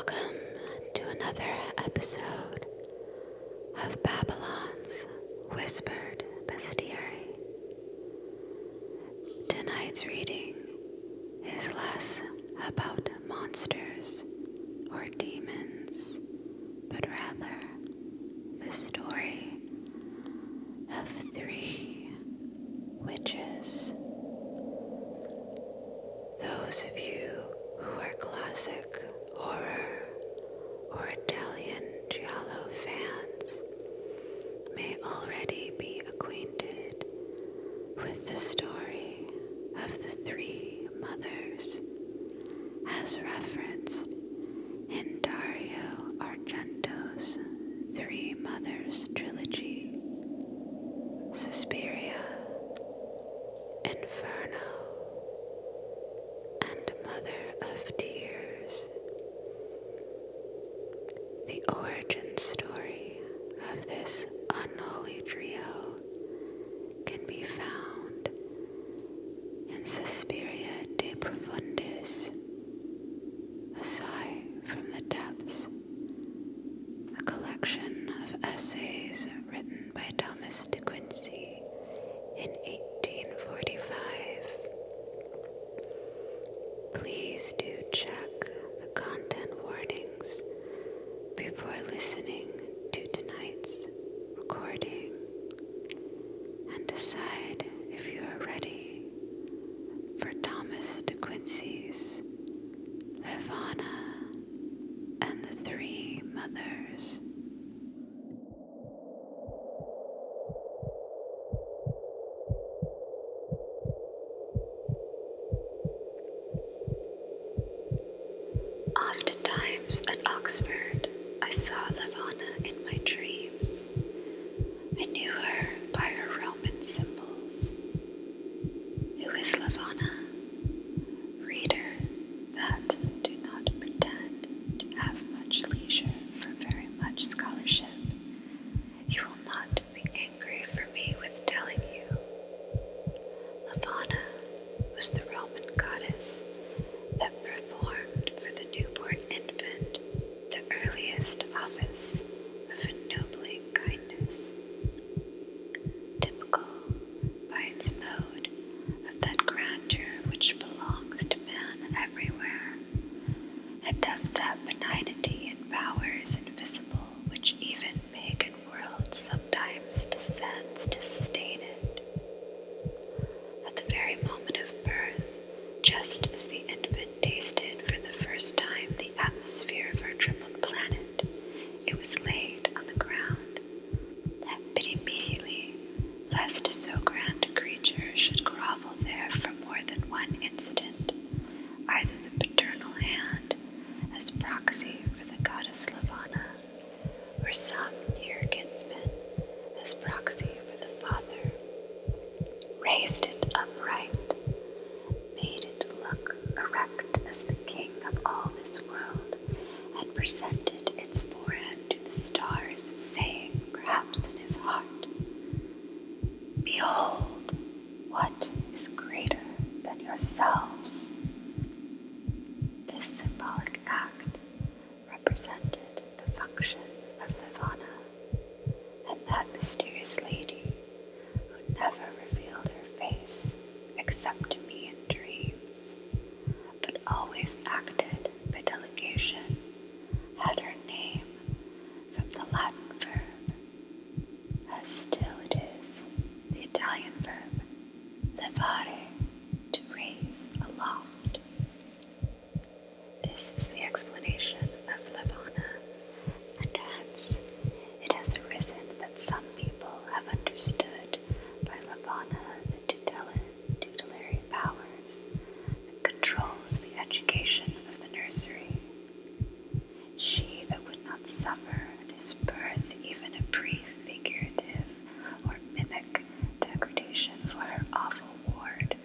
Welcome to another episode of Babylon's Whispered Bestiary. Tonight's reading is less about monsters or demons, but rather the story of three witches. Those of you who are classic horror or Italian giallo fans may already be acquainted with the story of the three mothers as referenced in Dario Argento's Three Mothers trilogy, Suspiria, Inferno, and Mother of Tears. The origin story of this unholy trio can be found in Suspiria de Profundis, a sigh from the depths, a collection of essays written by Thomas de Quincey in 1845. Please do check the content warnings before listening to tonight's recording and decide if you are ready for Thomas de Quincey's Levana and the Three Mothers. Oftentimes at Oxford, I saw Levana in my dreams. I knew her by her Roman symbols. Who is Levana? Reader, that do not pretend to have much leisure for very much scholarship. You will not be angry for me with telling you. Levana was the Roman goddess that performed for the newborn infant the earliest office of ennobling kindness, typical by its mode of that grandeur which belongs to man everywhere, and of that benignity in powers invisible which even pagan worlds sometimes descends to sustain it. At the very moment of birth, just as the infant tasted for the first time the atmosphere of our troubled planet, it was laid on the ground, but immediately, lest so grand a creature should grovel there for more than one instant, either the paternal hand, as proxy for the goddess Levana, or some near kinsman, as proxy for the father, raised it upright, made it look erect as the king of all this world, and presented its forehead to the stars, saying, perhaps in his heart, behold, what is greater than yourselves? This symbolic act represented the function of Levana, and that mysterious lady who never revealed her face except to me in dreams, but always acted by delegation, had her name from the Latin verb, as still it is the Italian verb levare, to raise aloft. This is the explanation of Levana, and hence it has arisen that some people have understood by Levana the tutelary powers that controls the education of the nursery. She that would not suffer at his birth even a brief figurative or mimic degradation for her awful ward,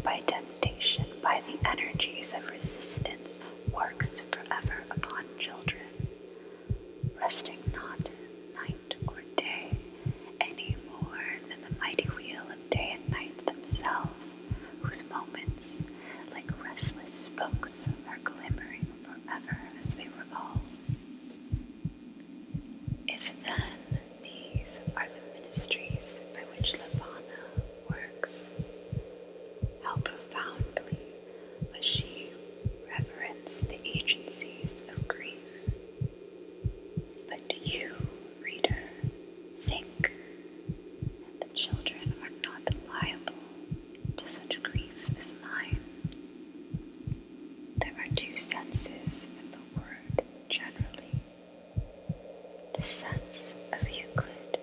by temptation, by the energies of resistance, works forever upon children, resting not night or day, any more than the mighty wheel of day and night themselves, whose moments, like restless spokes, are glimmering forever as they revolve. If then these are the ministries by which Levana works, how profoundly must she reverence the agencies of grief. But do you, reader, think that the children are not liable to such grief as mine? There are two senses in the word generally. The sense of Euclid,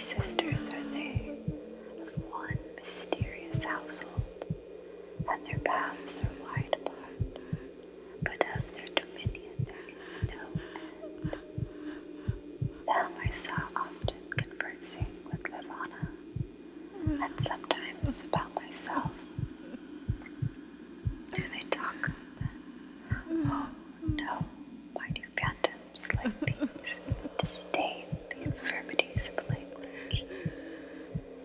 sisters are they, of one mysterious household, and their paths are wide apart, but of their dominion there is no end. Them I saw often conversing with Levana, and sometimes about myself. Do they talk of them? Oh, no, mighty phantoms like these disdain the infirmities of language.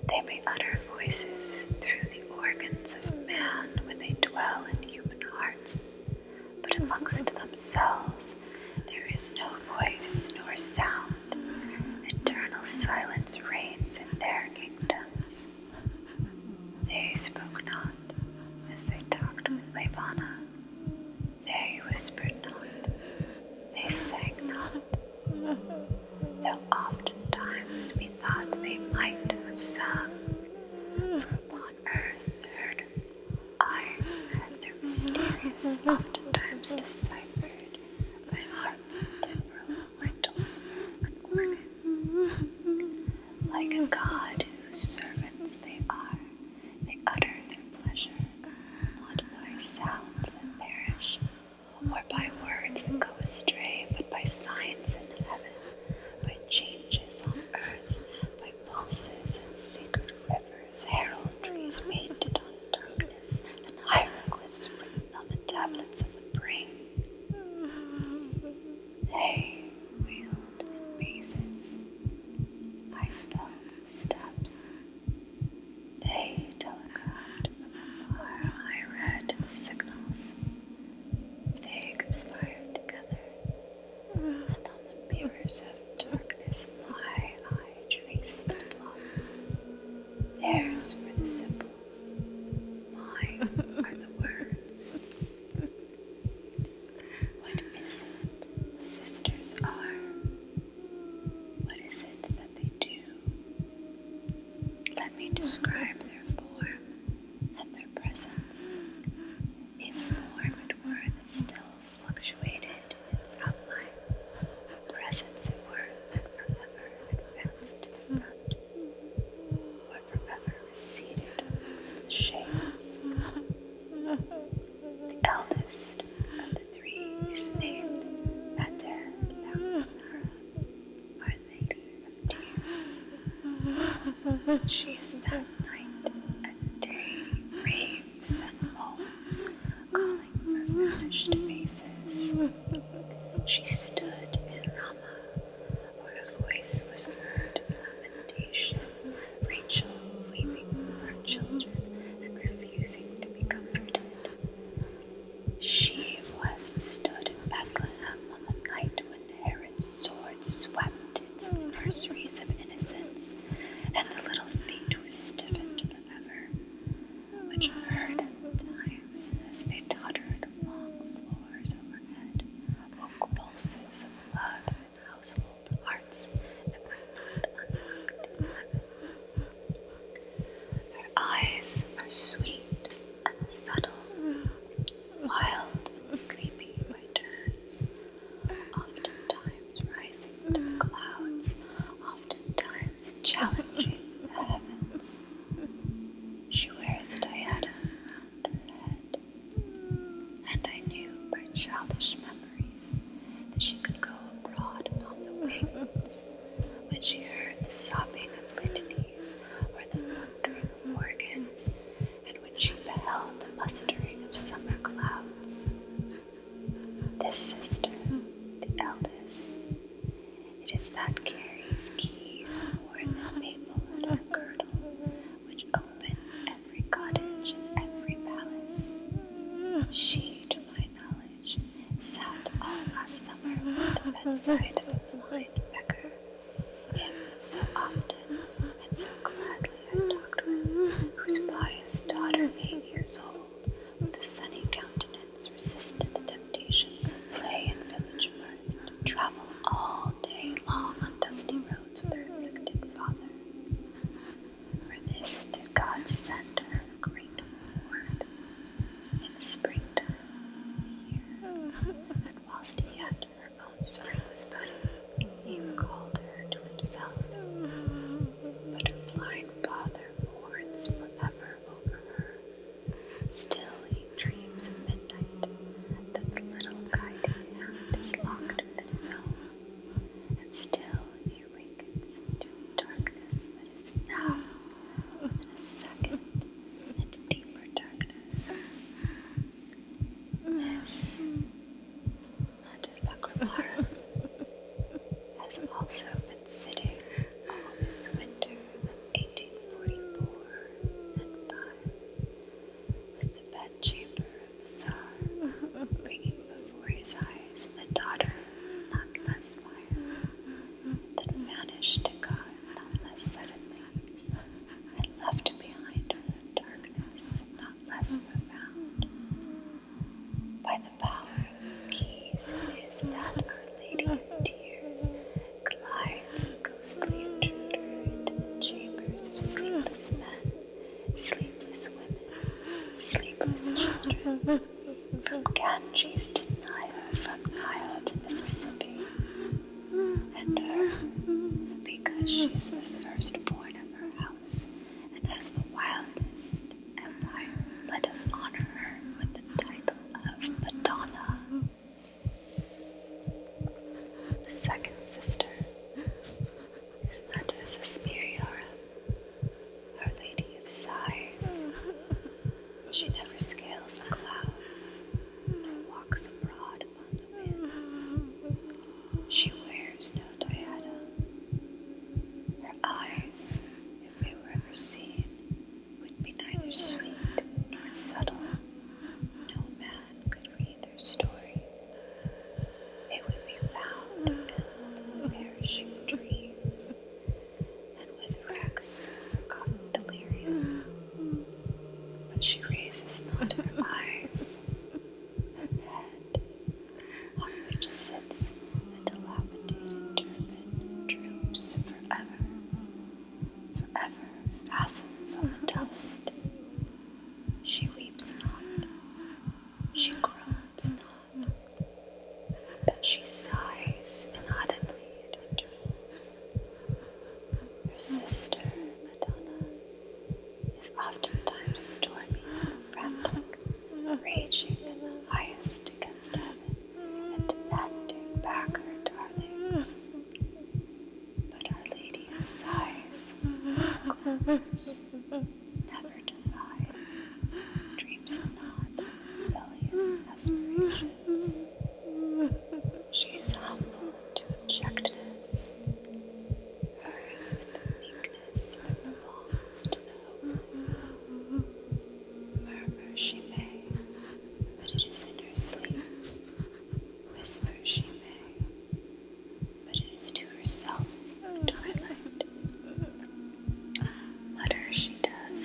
They may utter voices through the organs of man when they dwell in human hearts, but amongst themselves there is no voice nor sound. Eternal silence reigns in their kingdoms. They spoke not as they talked with Levana. They whispered not. They sang not. Though oftentimes methought they might have sung, for upon earth heard I their mysterious, oftentimes deciphered by harp, timbrel, or dulcimer, and organ. Like a god whose servants they are, they utter their pleasure, not by sounds that perish, or by words that go astray, but by signs in heaven, by changes on earth, by pulses and secret rivers, heraldries painted on darkness, and hieroglyphs written on the tablets of the brain. They wheeled in mazes. I spelled steps. They telegraphed from afar. I read the signals. They conspired together, and on the mirrors of darkness my eye traced the plots. Theirs were the symbols, mine are the words. What is it the sisters are? What is it that they do? Let me describe their form and their presence. If form it were that still fluctuated in its outline, presence it were that forever advanced to the front, or forever receded amongst the shades. The eldest of the three is named Levana, Our Lady of Tears. She is that night and day raves and moans, calling for vanished faces. She stood in Rama, where a voice was heard of lamentation, Rachel weeping for her children and refusing to be comforted. She was that stood in Bethlehem on the night when Herod's sword swept its nurseries of innocence, and the little feet were stiffened forever, which heard at times as they tottered along floors overhead, woke pulses of love in household hearts that were not unlocked in heaven. Her eyes are sweet and subtle, wild and sleepy by turns, oftentimes rising to the clouds, oftentimes challenging the heavens. She wears a diadem round her head, and I knew by childish memories that she could go abroad upon the wings when she heard the sobbing of litanies or the thundering of organs, and when she beheld the mustering of summer clouds. This sister, the eldest, it is that carries keys more than maple at her girdle, which open every cottage and every palace. She, to my knowledge, sat all last summer at the bedside of a blind beggar, him that so often and so gladly I talked with, whose pious daughter, 8 years old, with a sunny countenance, resisted the temptations of play and village mirth to travel all day long on dusty roads with her afflicted father. For this did God send her a great reward. In the springtime of the year, and whilst yet her own spring was budding, he recalled her to himself. also been sitting all this winter of 1844 and 5 with the bedchamber of the Tsar, bringing before his eyes a daughter not less pious, that vanished to God not less suddenly, and left behind her a darkness not less profound. By the power of the keys it is that Our Lady of Tears glides a ghostly intruder into the chambers of sleepless men, sleepless women, sleepless children, from Ganges to Nile, from Nile to Mississippi, and her, because she is the firstborn of her house and has the wildest empire, let us honor her with the title of Madonna. The second sister is Mater Suspiriorum, Our Lady of Sighs. She never scales the clouds, nor walks abroad upon the winds. She wears no diadem. Her eyes, if they were ever seen, would be neither sweet nor subtle. No man could read their story. They would be found filled with perishing dreams, and with wrecks of forgotten delirium. But she raises not her eyes. Her head, on which sits a dilapidated turban, droops forever, forever fastens on the dust. She weeps not, she groans not, but she sighs inaudibly at intervals. Her sister, Madonna, is oftentimes stormy and frantic, raging in the highest against heaven, and demanding back her darlings. But Our Lady of Sighs never clamors, never defies, dreams not of rebellious aspirations. She is humble to abjectness. Hers is the meekness that belongs to the hopeless. Murmur she may, but it is in her sleep. Whisper she may, but it is to herself at twilight. Mutter she does,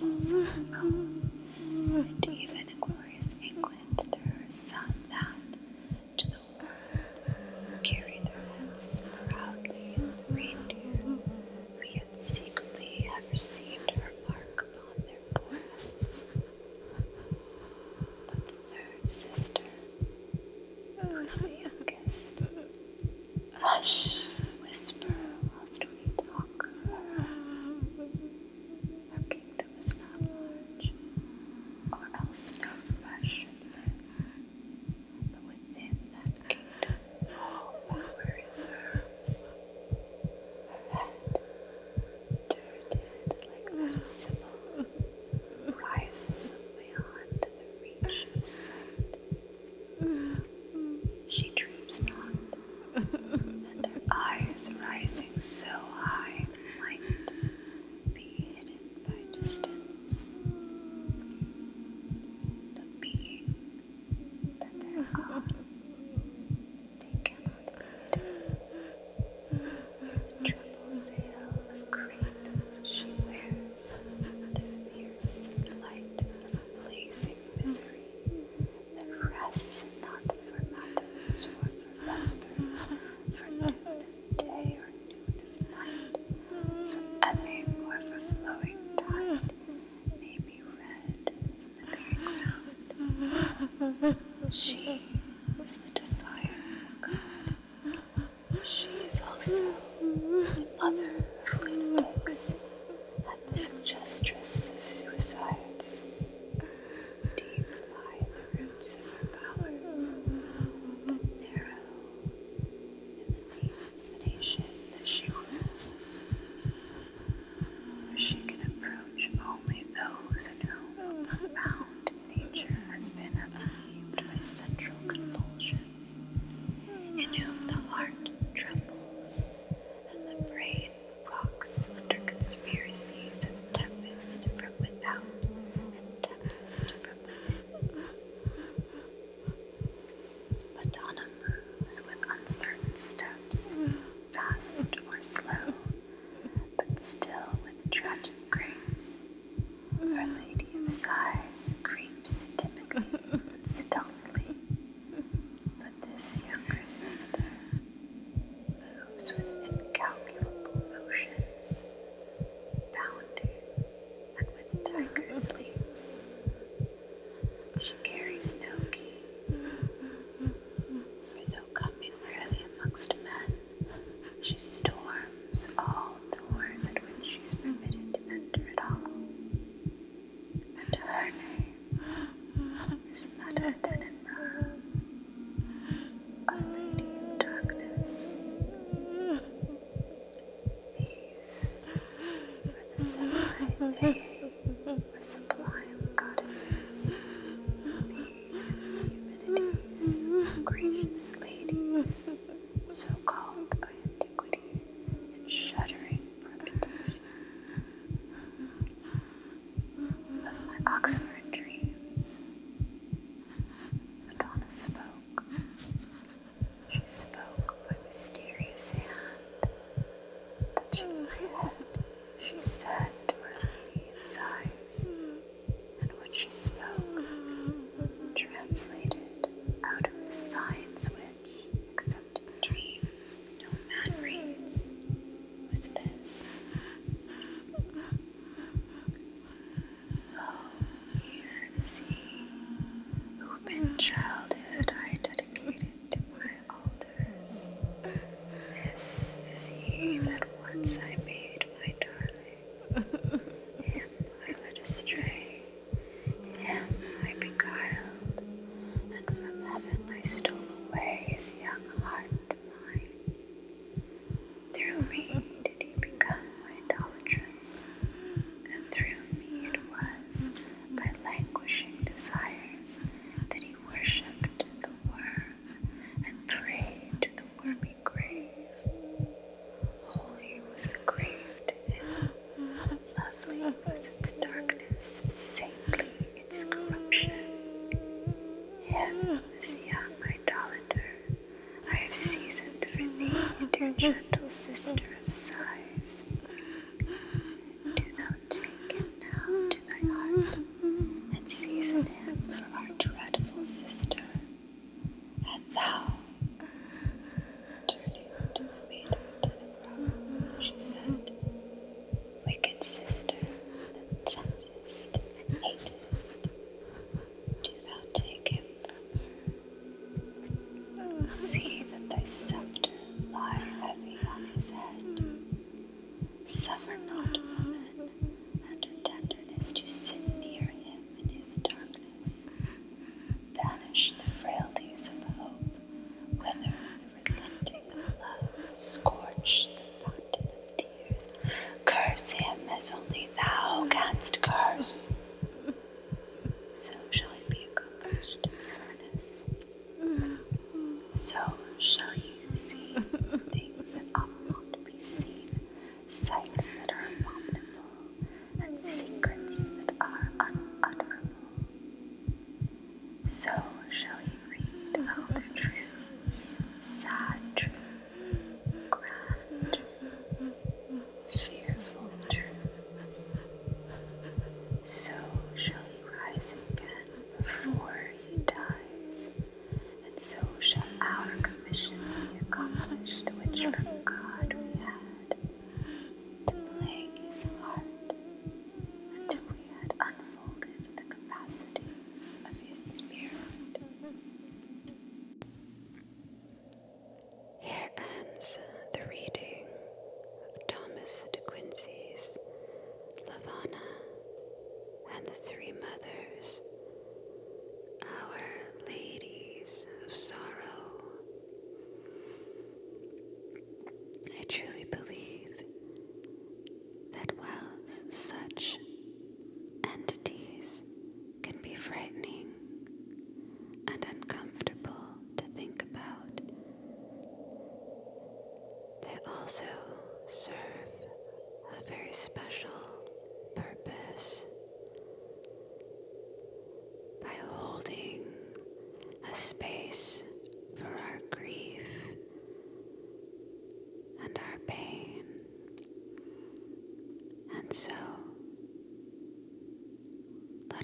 also alone, and even in glorious England there are some that, to the world, carry their heads as proudly as the reindeer, who yet secretly have received her mark upon their foreheads. But the third sister, who is the youngest, hush, whisper whilst we talk of her. Her kingdom is not large, or else no flesh should live, but within that kingdom all power is hers. Her head, turreted like that of Sybil, rises beyond the reach of sight. She droops not, and her eyes rising so high might be hidden by distance, but being that they're gone, they cannot be hidden. The troubled veil of crape which she wears, the fierce light of a blazing misery that rests not for matins or for vespers, for noon of day or noon of night, for ebbing or for flowing tide, may be read from the very ground. She is the defier of God. She is also the mother of lunatics and the suggestress of suicides. Deep lie the roots of her power, but narrow in the names the nation that she rules. For she can approach only those in whom a profound nature has been upheaved by central convulsions, in whom the heart trembles, and the brain rocks under conspiracies of tempest from without and tempest from within. Madonna moves with uncertain steps, fast or slow, but still with tragic grace. Our Lady of Sighs creeps timidly and stealthily, but this younger sister moves with incalculable motions, bounding and with tiger's leaps. She carries no key, for though coming rarely amongst men, she storms all doors at which she is permitted to enter at all. And her name is Meta Tenebra, Our Lady of Darkness. These are the semi-they or sublime goddesses. These humanities, gracious ladies, so called by antiquity and shuddering reputation. Of my Oxford dreams, Madonna spoke. She spoke by mysterious hand. Touching my head, she said to Our Lady of Sighs, and what she spoke, translated out of the signs which, except in dreams, no man reads, was this. Oh, here is he, whom in childhood I dedicated to my altars. This is he that once I made my darling. Him I led astray, him I beguiled, and from heaven I stole away his young heart to mine. Through me did he become idolatrous, and through me it was, by languishing desires, that he worshipped the worm, and prayed to the wormy grave. Holy was the grave to him, lovely was its darkness, saintly its corruption. Him, this young idolater, I have seasoned for thee, dear gentle sister of sighs. Do thou take him now to thy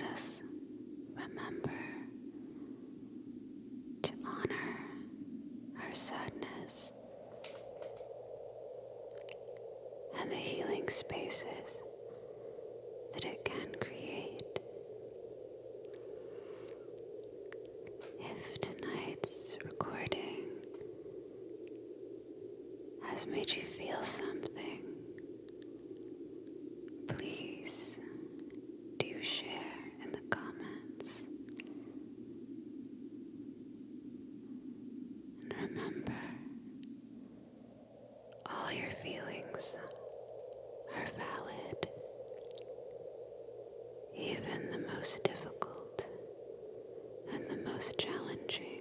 let us remember to honor our sadness and the healing spaces that it can create. If tonight's recording has made you feel something, please do share in the comments. And remember, all your feelings are valid, even the most difficult and the most challenging.